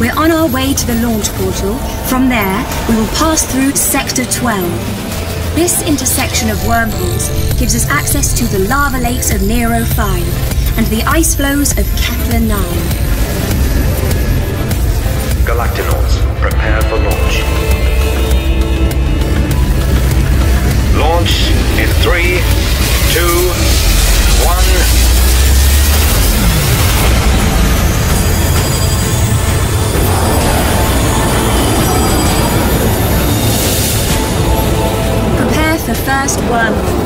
We're on our way to the launch portal. From there, we will pass through Sector 12. This intersection of wormholes gives us access to the lava lakes of Nero 5 and the ice flows of Kepler 9. Galactinauts, prepare for launch. Launch in 3, 2, 1... The first wormhole.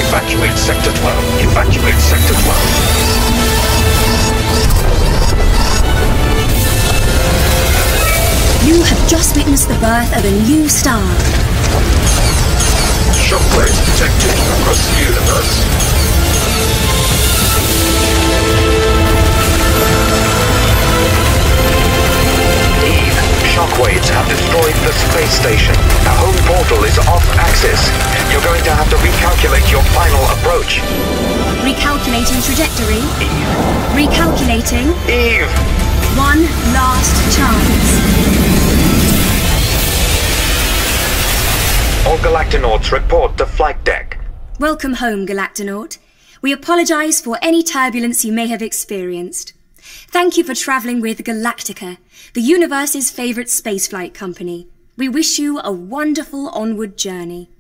Evacuate Sector 12. Evacuate Sector 12. You have just witnessed the birth of a new star. Shockwaves detected across the universe. Shockwaves have destroyed the space station. Our home portal is off axis. You're going to have to recalculate your final approach. Recalculating trajectory. Eve. Recalculating. Eve! One last chance. All Galactinauts report to flight deck. Welcome home, Galactinaut. We apologize for any turbulence you may have experienced. Thank you for traveling with Galactica, the universe's favorite spaceflight company. We wish you a wonderful onward journey.